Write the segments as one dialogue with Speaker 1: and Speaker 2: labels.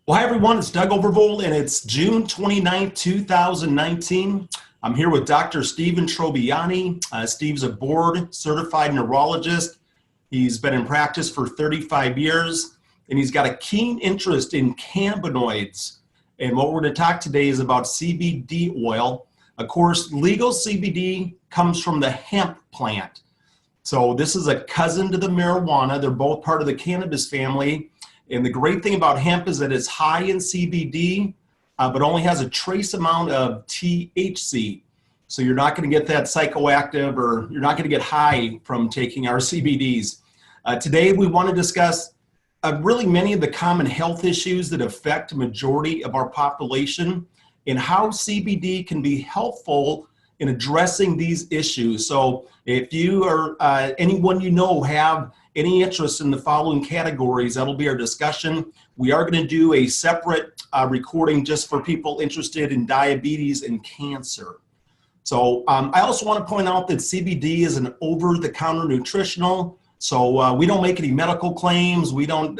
Speaker 1: Well, hi everyone, it's Doug Overvold and it's June 29th, 2019. I'm here with Dr. Stephen Trobiani. Steve's a board certified neurologist. He's been in practice for 35 years and he's got a keen interest in cannabinoids. And what we're going to talk today is about CBD oil. Of course, legal CBD comes from the hemp plant. So this is a cousin to the marijuana. They're both part of the cannabis family. And the great thing about hemp is that it's high in CBD, but only has a trace amount of THC. So you're not going to get that psychoactive, or you're not going to get high from taking our CBDs. Today we want to discuss really many of the common health issues that affect a majority of our population and how CBD can be helpful in addressing these issues. So if you or anyone you know have any interest in the following categories, that'll be our discussion. We are going to do a separate recording just for people interested in diabetes and cancer. So I also want to point out that CBD is an over-the-counter nutritional. So we don't make any medical claims. We don't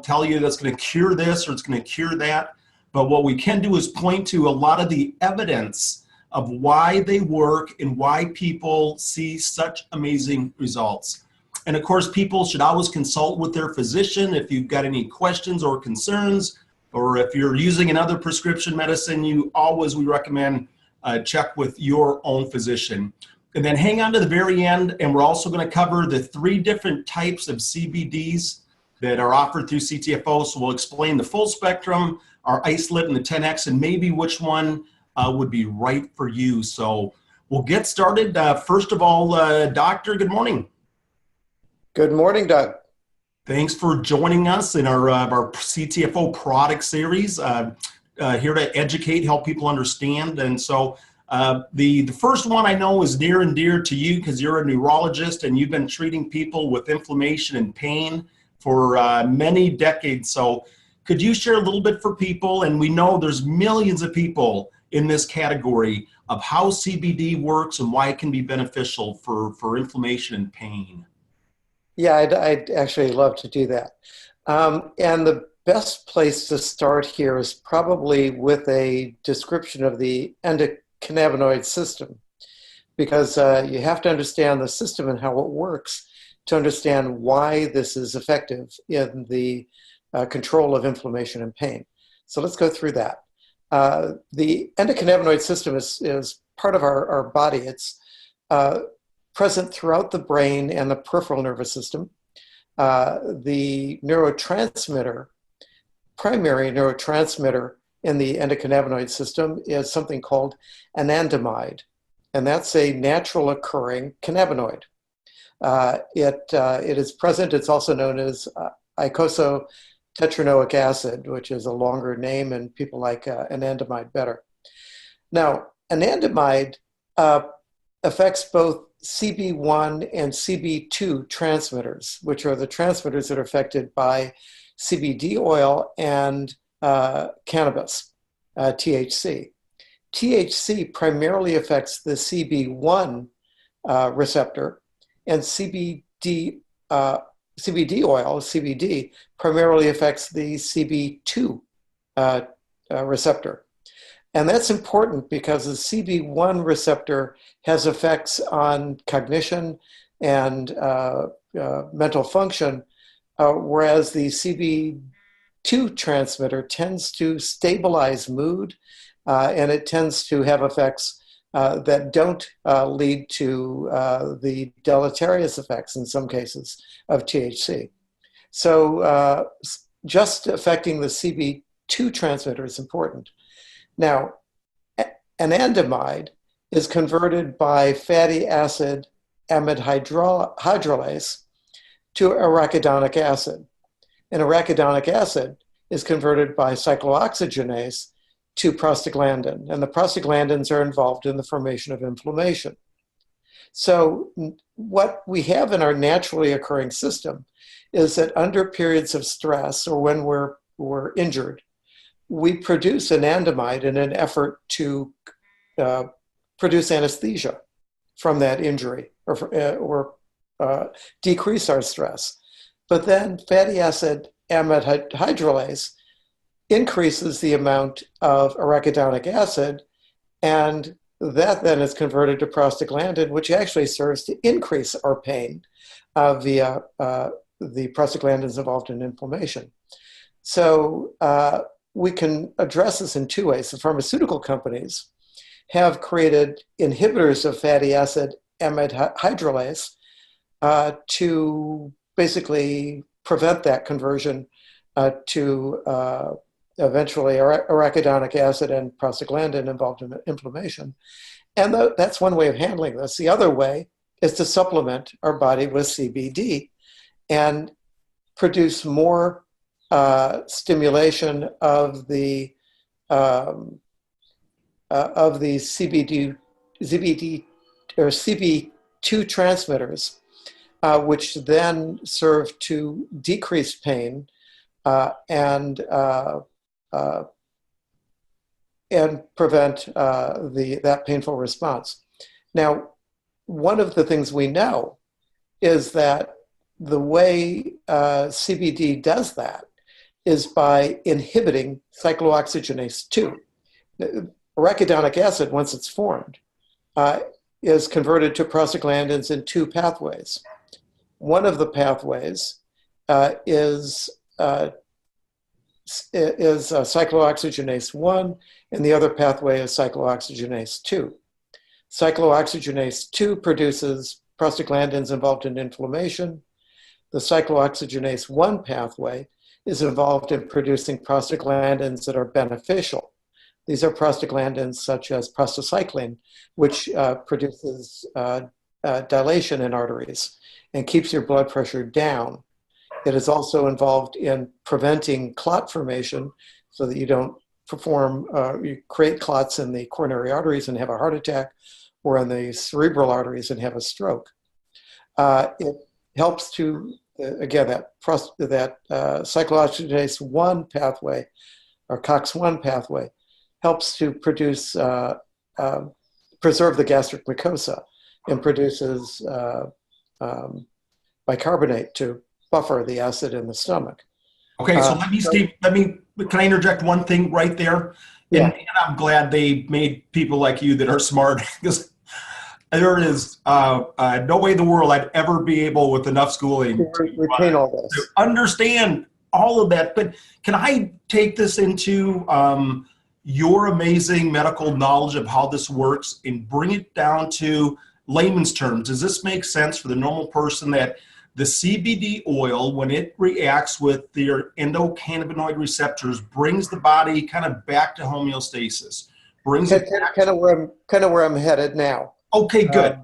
Speaker 1: tell you that's going to cure this or it's going to cure that. But what we can do is point to a lot of the evidence of why they work and why people see such amazing results. And of course, people should always consult with their physician if you've got any questions or concerns, or if you're using another prescription medicine, we recommend check with your own physician. And then hang on to the very end, and we're also going to cover the 3 different types of CBDs that are offered through CTFO. So we'll explain the full spectrum, our isolate and the 10X, and maybe which one would be right for you. So we'll get started. First of all, Doctor, good morning.
Speaker 2: Good morning, Doug.
Speaker 1: Thanks for joining us in our CTFO product series. Here to educate, help people understand. And so the first one I know is near and dear to you because you're a neurologist and you've been treating people with inflammation and pain for many decades. So could you share a little bit for people? And we know there's millions of people in this category of how CBD works and why it can be beneficial for inflammation and pain.
Speaker 2: Yeah, I'd actually love to do that. And the best place to start here is probably with a description of the endocannabinoid system, because you have to understand the system and how it works to understand why this is effective in the control of inflammation and pain. So let's go through that. The endocannabinoid system is part of our body. It's present throughout the brain and the peripheral nervous system. The primary neurotransmitter in the endocannabinoid system is something called anandamide, and that's a natural occurring cannabinoid. It is present. It's also known as icosapentaenoic acid, which is a longer name, and people like anandamide better. Now, anandamide affects both CB1 and CB2 transmitters, which are the transmitters that are affected by CBD oil and cannabis, THC. THC primarily affects the CB1 receptor, and CBD oil, CBD, primarily affects the CB2 receptor. And that's important because the CB1 receptor has effects on cognition and mental function, whereas the CB2 transmitter tends to stabilize mood, and it tends to have effects that don't lead to the deleterious effects in some cases of THC. So just affecting the CB2 transmitter is important. Now, anandamide is converted by fatty acid amide hydrolase to arachidonic acid. And arachidonic acid is converted by cyclooxygenase to prostaglandin. And the prostaglandins are involved in the formation of inflammation. So what we have in our naturally occurring system is that under periods of stress or when we're injured, we produce anandamide in an effort to produce anesthesia from that injury or decrease our stress. But then fatty acid amide hydrolase increases the amount of arachidonic acid, and that then is converted to prostaglandin, which actually serves to increase our pain via the prostaglandins involved in inflammation. So we can address this in two ways. The pharmaceutical companies have created inhibitors of fatty acid amide hydrolase to basically prevent that conversion to eventually arachidonic acid and prostaglandin involved in inflammation. And that's one way of handling this. The other way is to supplement our body with CBD and produce more stimulation of the CBD or CB2 transmitters, which then serve to decrease pain and prevent that painful response. Now, one of the things we know is that the way CBD does that is by inhibiting cyclooxygenase 2. Arachidonic acid, once it's formed, is converted to prostaglandins in two pathways. One of the pathways is cyclooxygenase 1, and the other pathway is cyclooxygenase 2. Cyclooxygenase 2 produces prostaglandins involved in inflammation. The cyclooxygenase 1 pathway is involved in producing prostaglandins that are beneficial. These are prostaglandins such as prostacyclin, which produces dilation in arteries and keeps your blood pressure down. It is also involved in preventing clot formation so that you don't you create clots in the coronary arteries and have a heart attack, or in the cerebral arteries and have a stroke. It helps to, again, that cyclooxygenase 1 pathway, or COX-1 pathway, helps to produce, preserve the gastric mucosa and produces bicarbonate to buffer the acid in the stomach.
Speaker 1: Okay, so Steve, can I interject one thing right there?
Speaker 2: Yeah.
Speaker 1: And I'm glad they made people like you that are smart, because there is no way in the world I'd ever be able, with enough schooling,
Speaker 2: to retain all this,
Speaker 1: to understand all of that. But can I take this into your amazing medical knowledge of how this works and bring it down to layman's terms? Does this make sense for the normal person that the CBD oil, when it reacts with their endocannabinoid receptors, brings the body kind of back to homeostasis? Brings it back
Speaker 2: kind of where I'm headed now.
Speaker 1: Okay, good.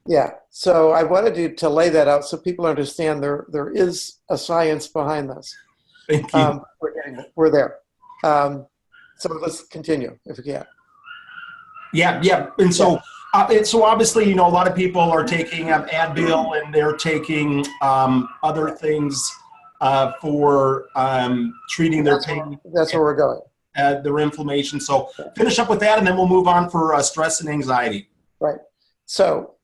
Speaker 2: Yeah, so I wanted to lay that out so people understand there is a science behind this.
Speaker 1: Thank you.
Speaker 2: We're there. So let's continue if we can.
Speaker 1: Yeah. And so, so obviously, a lot of people are taking Advil, and they're taking other things for treating their pain.
Speaker 2: That's where we're going.
Speaker 1: Their inflammation. So finish up with that, and then we'll move on for stress and anxiety.
Speaker 2: Right. So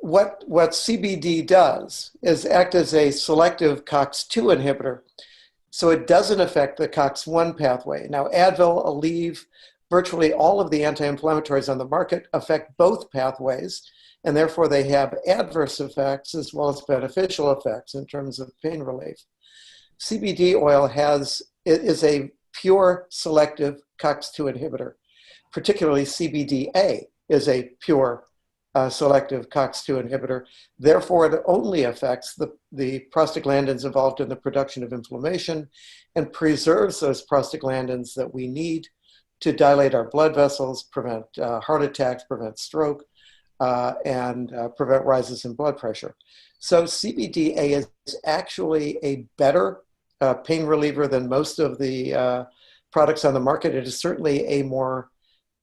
Speaker 2: what CBD does is act as a selective COX-2 inhibitor. So it doesn't affect the COX-1 pathway. Now, Advil, Aleve, virtually all of the anti-inflammatories on the market affect both pathways, and therefore they have adverse effects as well as beneficial effects in terms of pain relief. CBD oil is a pure selective COX-2 inhibitor. Particularly CBDA is a pure selective COX-2 inhibitor. Therefore, it only affects the prostaglandins involved in the production of inflammation and preserves those prostaglandins that we need to dilate our blood vessels, prevent heart attacks, prevent stroke, and prevent rises in blood pressure. So CBDA is actually a better pain reliever than most of the products on the market. It is certainly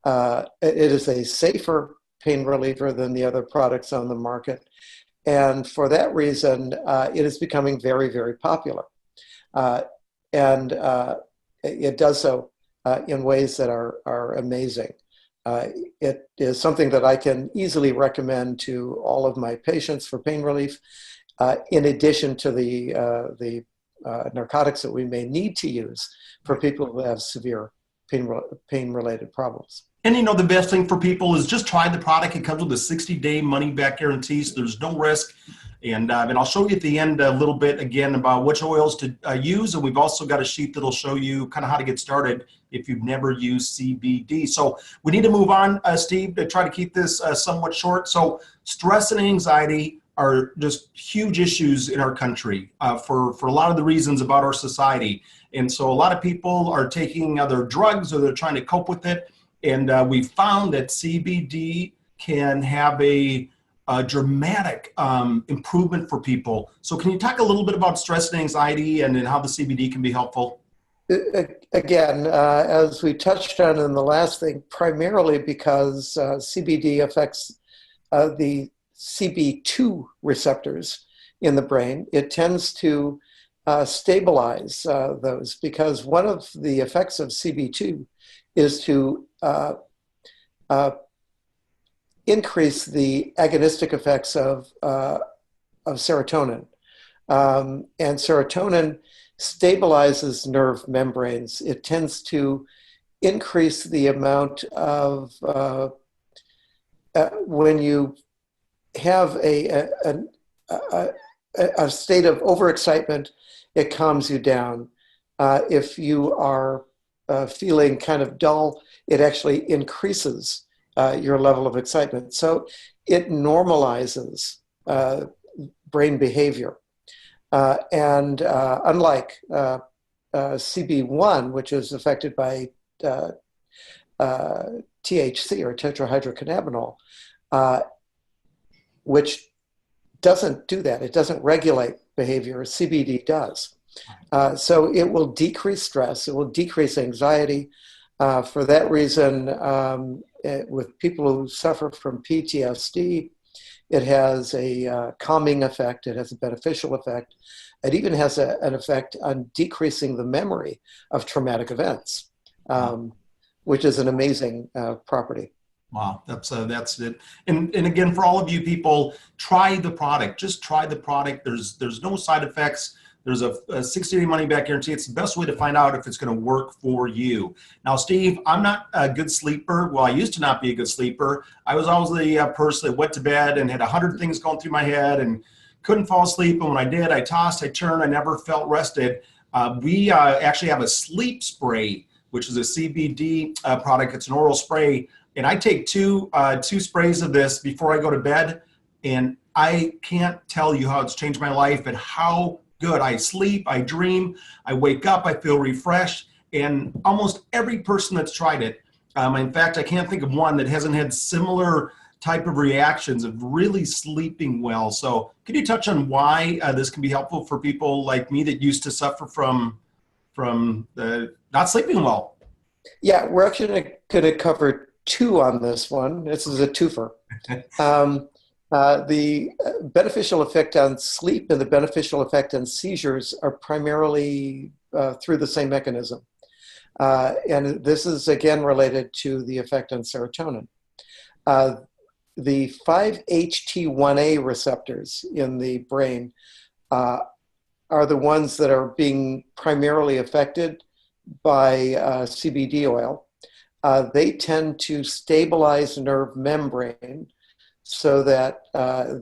Speaker 2: it is a safer pain reliever than the other products on the market. And for that reason, it is becoming very, very popular. And it does so in ways that are amazing. It is something that I can easily recommend to all of my patients for pain relief, in addition to the narcotics that we may need to use for people who have severe pain-related problems.
Speaker 1: And you know, the best thing for people is just try the product. It comes with a 60-day money-back guarantee, so there's no risk. And I'll show you at the end a little bit again about which oils to use. And we've also got a sheet that'll show you kind of how to get started if you've never used CBD. So we need to move on, Steve, to try to keep this somewhat short. So stress and anxiety are just huge issues in our country for a lot of the reasons about our society. And so a lot of people are taking other drugs or they're trying to cope with it. And we found that CBD can have a dramatic improvement for people. So can you talk a little bit about stress and anxiety and how the CBD can be helpful?
Speaker 2: Again, as we touched on in the last thing, primarily because CBD affects the CB2 receptors in the brain, it tends to stabilize those, because one of the effects of CB2 is to increase the agonistic effects of serotonin. And serotonin stabilizes nerve membranes. It tends to increase the amount of, when you have a state of overexcitement, it calms you down. If you are feeling kind of dull, it actually increases your level of excitement. So it normalizes brain behavior. And unlike CB1, which is affected by THC or tetrahydrocannabinol, which doesn't do that. It doesn't regulate behavior. CBD does. So it will decrease stress. It will decrease anxiety. For that reason, with people who suffer from PTSD, it has a calming effect. It has a beneficial effect. It even has an effect on decreasing the memory of traumatic events, which is an amazing property.
Speaker 1: Wow, that's it. And again, for all of you people, try the product. Just try the product. There's no side effects. There's a 60-day money-back guarantee. It's the best way to find out if it's going to work for you. Now, Steve, I'm not a good sleeper. Well, I used to not be a good sleeper. I was always the person that went to bed and had 100 things going through my head and couldn't fall asleep. And when I did, I tossed, I turned, I never felt rested. We actually have a sleep spray, which is a CBD product. It's an oral spray. And I take two sprays of this before I go to bed. And I can't tell you how it's changed my life and how good I sleep, I dream, I wake up, I feel refreshed. And almost every person that's tried it, in fact, I can't think of one that hasn't had similar type of reactions of really sleeping well. So can you touch on why this can be helpful for people like me that used to suffer from not sleeping well?
Speaker 2: Yeah, we're actually going to cover two on this one. This is a twofer. The beneficial effect on sleep and the beneficial effect on seizures are primarily through the same mechanism. And this is again related to the effect on serotonin. The 5-HT1A receptors in the brain are the ones that are being primarily affected by CBD oil. They tend to stabilize nerve membrane so that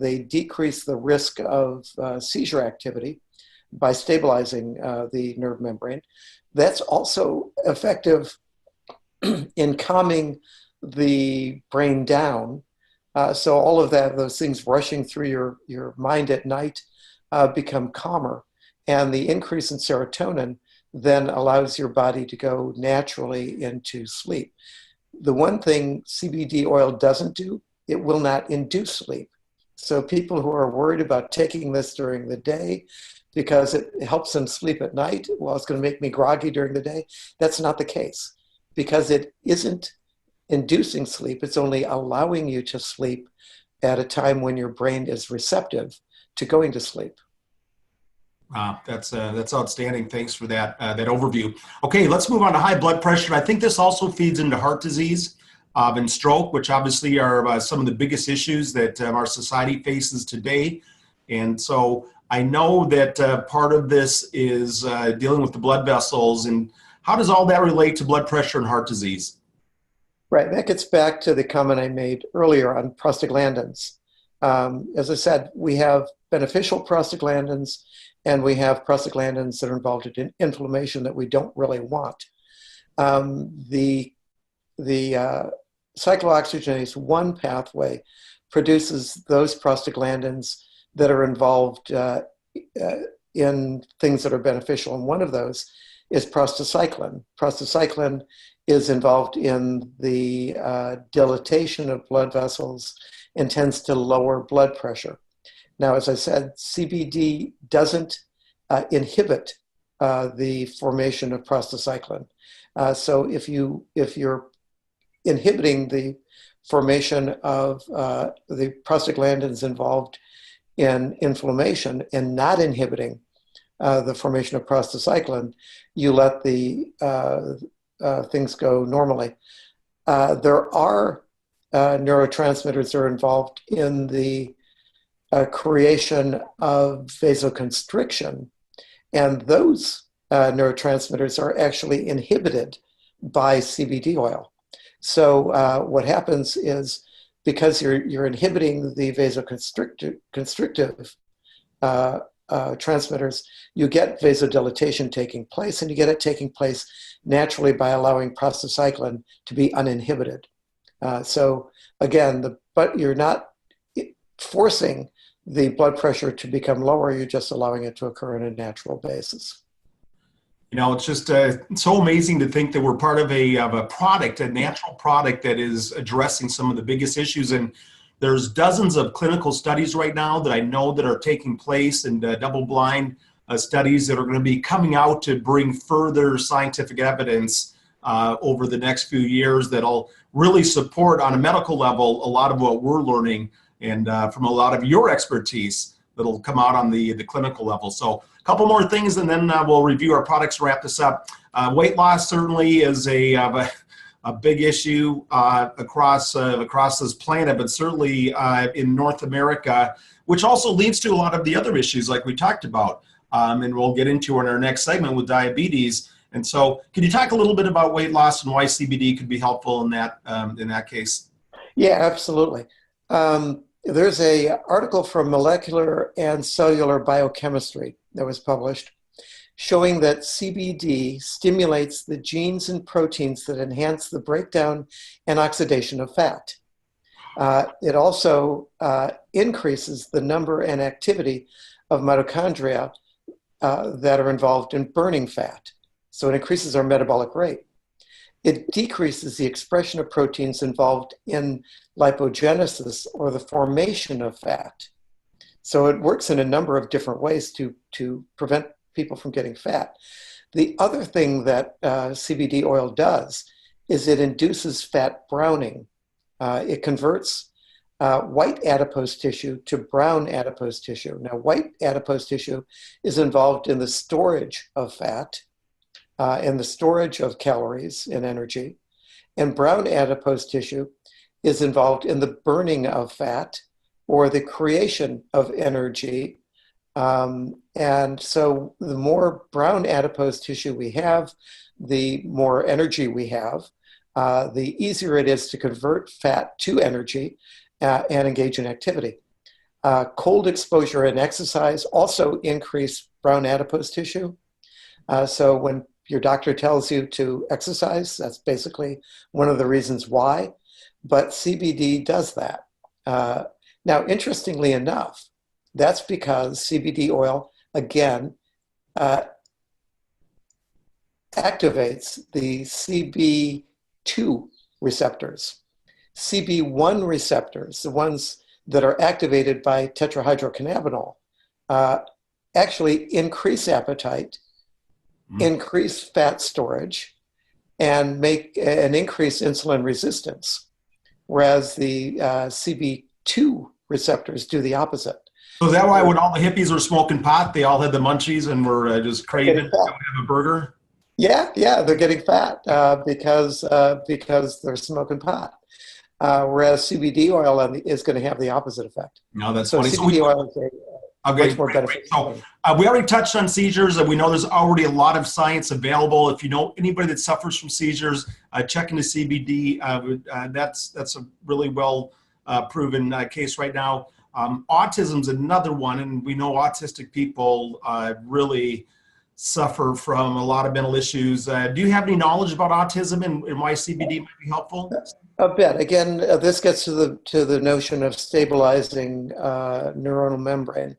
Speaker 2: they decrease the risk of seizure activity by stabilizing the nerve membrane. That's also effective in calming the brain down. So all of those things rushing through your mind at night become calmer. And the increase in serotonin then allows your body to go naturally into sleep. The one thing CBD oil doesn't do, it will not induce sleep. So people who are worried about taking this during the day because it helps them sleep at night, well, it's going to make me groggy during the day. That's not the case, because it isn't inducing sleep. It's only allowing you to sleep at a time when your brain is receptive to going to sleep.
Speaker 1: Wow, that's outstanding. Thanks for that overview. Okay, let's move on to high blood pressure. I think this also feeds into heart disease and stroke, which obviously are some of the biggest issues that our society faces today. And so I know that part of this is dealing with the blood vessels. And how does all that relate to blood pressure and heart disease?
Speaker 2: Right. That gets back to the comment I made earlier on prostaglandins. As I said, we have beneficial prostaglandins, and we have prostaglandins that are involved in inflammation that we don't really want. The cyclooxygenase 1 pathway produces those prostaglandins that are involved in things that are beneficial, and one of those is prostacyclin. Prostacyclin is involved in the dilatation of blood vessels and tends to lower blood pressure. Now, as I said, CBD doesn't inhibit the formation of prostacyclin. So if you're inhibiting the formation of the prostaglandins involved in inflammation and not inhibiting the formation of prostacyclin, you let the things go normally. There are neurotransmitters that are involved in the creation of vasoconstriction, and those neurotransmitters are actually inhibited by CBD oil. So what happens is, because you're inhibiting the vasoconstrictive transmitters, you get vasodilatation taking place, and you get it taking place naturally by allowing prostacyclin to be uninhibited. So again, but you're not forcing the blood pressure to become lower, you're just allowing it to occur on a natural basis.
Speaker 1: You know, it's just so amazing to think that we're part of a product, a natural product that is addressing some of the biggest issues. And there's dozens of clinical studies right now that I know that are taking place, and double-blind studies that are going to be coming out to bring further scientific evidence over the next few years that'll really support on a medical level a lot of what we're learning, and from a lot of your expertise that'll come out on the clinical level. So a couple more things, and then we'll review our products to wrap this up. Weight loss certainly is a big issue across this planet, but certainly in North America, which also leads to a lot of the other issues like we talked about, and we'll get into in our next segment with diabetes. And so, can you talk a little bit about weight loss and why CBD could be helpful in that case?
Speaker 2: Yeah, absolutely. There's an article from Molecular and Cellular Biochemistry that was published showing that CBD stimulates the genes and proteins that enhance the breakdown and oxidation of fat. It also increases the number and activity of mitochondria that are involved in burning fat. So it increases our metabolic rate. It decreases the expression of proteins involved in lipogenesis, or the formation of fat. So it works in a number of different ways to prevent people from getting fat. The other thing that CBD oil does is it induces fat browning. It converts white adipose tissue to brown adipose tissue. Now, white adipose tissue is involved in the storage of fat and the storage of calories and energy. And brown adipose tissue is involved in the burning of fat or the creation of energy. And so the more brown adipose tissue we have, the more energy we have, the easier it is to convert fat to energy and engage in activity. Cold exposure and exercise also increase brown adipose tissue. So when your doctor tells you to exercise, that's basically one of the reasons why. But CBD does that. Now, interestingly enough, that's because CBD oil, again, activates the CB2 receptors. CB1 receptors, the ones that are activated by tetrahydrocannabinol, actually increase appetite, increase fat storage, and make an increased insulin resistance, whereas the CB2 receptors do the opposite.
Speaker 1: So is that why when all the hippies were smoking pot, they all had the munchies and were just craving to have a burger?
Speaker 2: Yeah, they're getting fat because they're smoking pot. Whereas CBD oil is going to have the opposite effect.
Speaker 1: No, that's
Speaker 2: so
Speaker 1: funny.
Speaker 2: CBD oil is
Speaker 1: Okay,
Speaker 2: much more
Speaker 1: great, great.
Speaker 2: beneficial.
Speaker 1: So we already touched on seizures, and we know there's already a lot of science available. If you know anybody that suffers from seizures, check into CBD. That's a really well proven case right now. Autism is another one, and we know autistic people really suffer from a lot of mental issues. Do you have any knowledge about autism and why CBD might be helpful?
Speaker 2: A bit. Again, this gets to the notion of stabilizing neuronal membrane.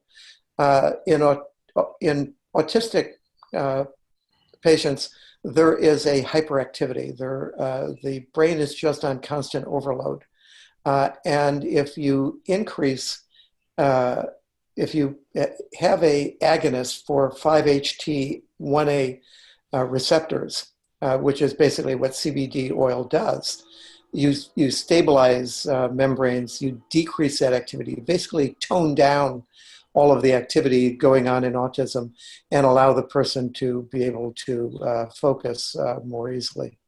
Speaker 2: In autistic patients, there is a hyperactivity. The brain is just on constant overload. And if you increase, if you have a agonist for 5-HT1A receptors, which is basically what CBD oil does, you stabilize membranes, you decrease that activity, you basically tone down all of the activity going on in autism and allow the person to be able to focus more easily.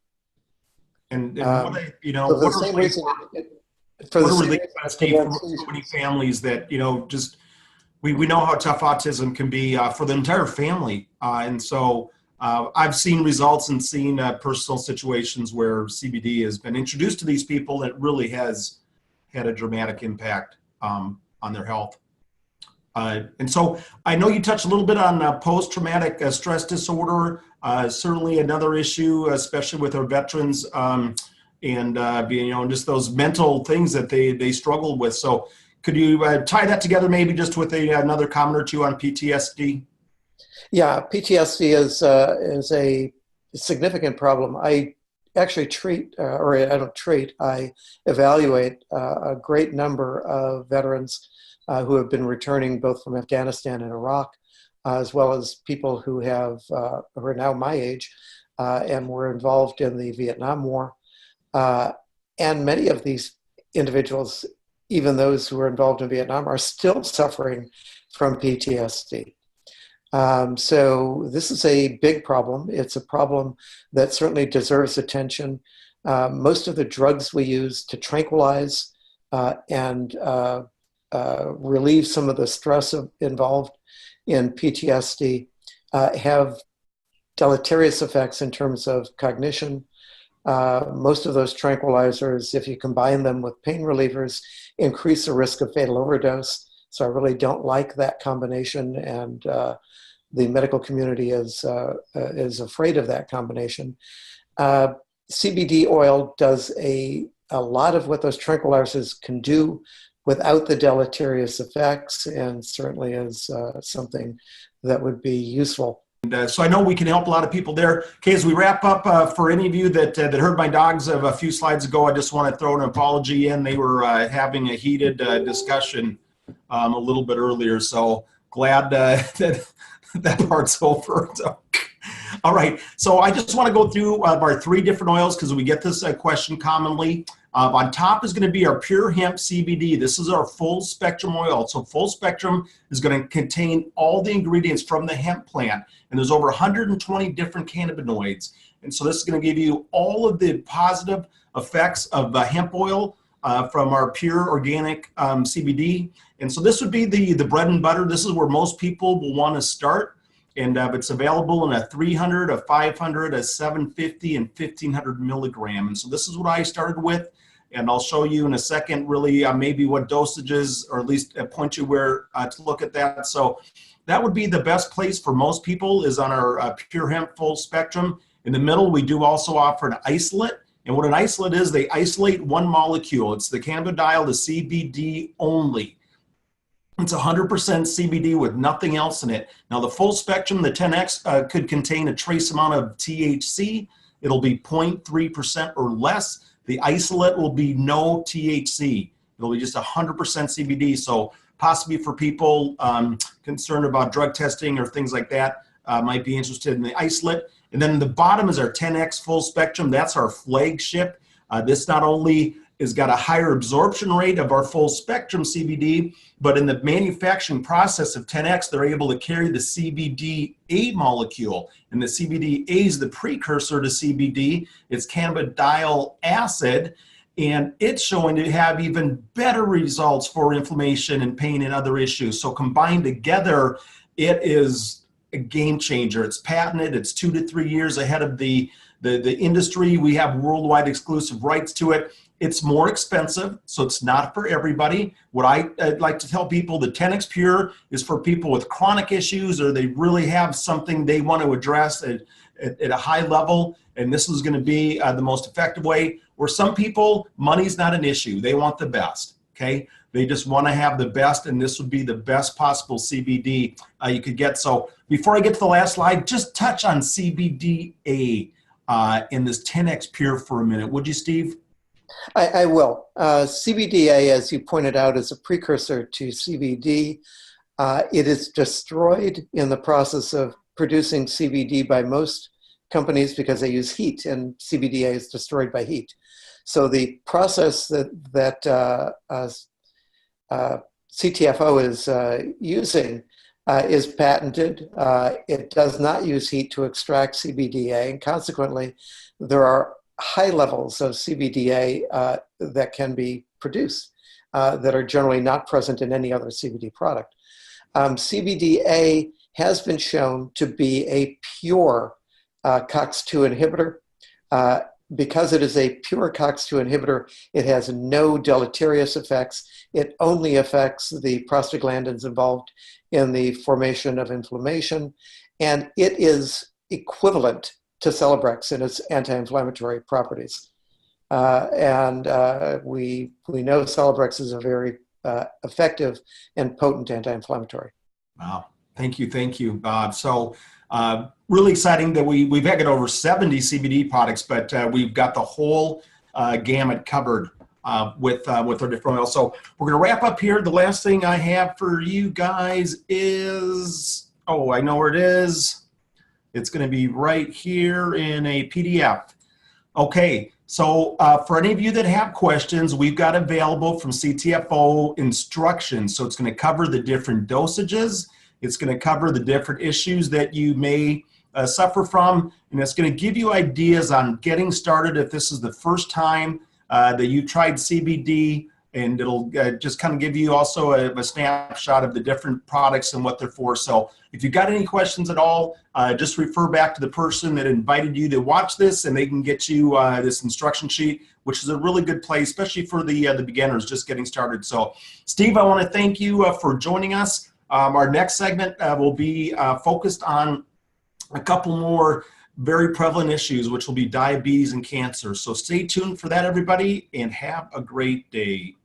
Speaker 1: And what, you know,
Speaker 2: So the
Speaker 1: what are
Speaker 2: same
Speaker 1: ways
Speaker 2: reason,
Speaker 1: what are really, Steve, for so many families that, you know, just we know how tough autism can be for the entire family. And so I've seen results and seen personal situations where CBD has been introduced to these people that really has had a dramatic impact on their health. And so I know you touched a little bit on post-traumatic stress disorder, certainly another issue, especially with our veterans and you know, just those mental things that they struggle with. So could you tie that together maybe just with another comment or two on PTSD?
Speaker 2: Yeah, PTSD is a significant problem. I actually treat, or I don't treat, I evaluate a great number of veterans who have been returning both from Afghanistan and Iraq, as well as people who who are now my age and were involved in the Vietnam War. And many of these individuals, even those who were involved in Vietnam, are still suffering from PTSD. So this is a big problem. It's a problem that certainly deserves attention. Most of the drugs we use to tranquilize and relieve some of the stress involved in PTSD have deleterious effects in terms of cognition. Most of those tranquilizers, if you combine them with pain relievers, increase the risk of fatal overdose. So I really don't like that combination, and the medical community is afraid of that combination. CBD oil does a lot of what those tranquilizers can do without the deleterious effects, and certainly is something that would be useful.
Speaker 1: And, so I know we can help a lot of people there. Okay, as we wrap up, for any of you that heard my dogs a few slides ago, I just want to throw an apology in. They were having a heated discussion a little bit earlier, so glad that that part's over. So, all right, so I just want to go through our 3 different oils because we get this question commonly. On top is going to be our pure hemp CBD. This is our full spectrum oil. So full spectrum is going to contain all the ingredients from the hemp plant. And there's over 120 different cannabinoids. And so this is going to give you all of the positive effects of hemp oil from our pure organic CBD. And so this would be the bread and butter. This is where most people will want to start. And it's available in a 300, a 500, a 750, and 1500 milligram. And so this is what I started with. And I'll show you in a second really maybe what dosages, or at least point you where to look at that. So that would be the best place for most people is on our pure hemp full spectrum. In the middle, we do also offer an isolate. And what an isolate is, they isolate one molecule. It's the cannabidiol, the CBD only. It's 100% CBD with nothing else in it. Now the full spectrum, the 10X, could contain a trace amount of THC. It'll be 0.3% or less. The isolate will be no THC. It'll be just 100% CBD. So possibly for people concerned about drug testing or things like that, might be interested in the isolate. And then the bottom is our 10X full spectrum. That's our flagship. This not only has got a higher absorption rate of our full spectrum CBD, but in the manufacturing process of 10X, they're able to carry the CBDA molecule. And the CBDA is the precursor to CBD. It's cannabidiol acid. and it's showing to have even better results for inflammation and pain and other issues. So combined together, it is a game changer. It's patented. It's 2 to 3 years ahead of the industry. We have worldwide exclusive rights to it. It's more expensive, so it's not for everybody. What I'd like to tell people, the 10X Pure is for people with chronic issues, or they really have something they want to address at a high level, and this is going to be the most effective way. Where some people, money's not an issue. They want the best, okay? They just want to have the best, and this would be the best possible CBD you could get. So before I get to the last slide, just touch on CBDA in this 10X Pure for a minute. Would you, Steve?
Speaker 2: I will. CBDA, as you pointed out, is a precursor to CBD. It is destroyed in the process of producing CBD by most companies because they use heat, and CBDA is destroyed by heat. So the process that CTFO is using is patented. It does not use heat to extract CBDA, and consequently, there are high levels of CBDA that can be produced that are generally not present in any other CBD product. CBDA has been shown to be a pure COX-2 inhibitor. Because it is a pure COX-2 inhibitor, it has no deleterious effects. It only affects the prostaglandins involved in the formation of inflammation, and it is equivalent to Celebrex in its anti-inflammatory properties. We know Celebrex is a very effective and potent anti-inflammatory.
Speaker 1: Wow, thank you, Bob. So really exciting that we've had over 70 CBD products, but we've got the whole gamut covered with our different oils. So we're going to wrap up here. The last thing I have for you guys is, oh, I know where it is. It's going to be right here in a PDF. Okay, so for any of you that have questions, we've got available from CTFO instructions. So it's going to cover the different dosages. It's going to cover the different issues that you may suffer from, and it's going to give you ideas on getting started if this is the first time that you tried CBD, and it'll just kind of give you also a snapshot of the different products and what they're for. So if you've got any questions at all, just refer back to the person that invited you to watch this, and they can get you this instruction sheet, which is a really good place, especially for the beginners just getting started. So Steve, I want to thank you for joining us. Our next segment will be focused on a couple more very prevalent issues, which will be diabetes and cancer. So stay tuned for that, everybody, and have a great day.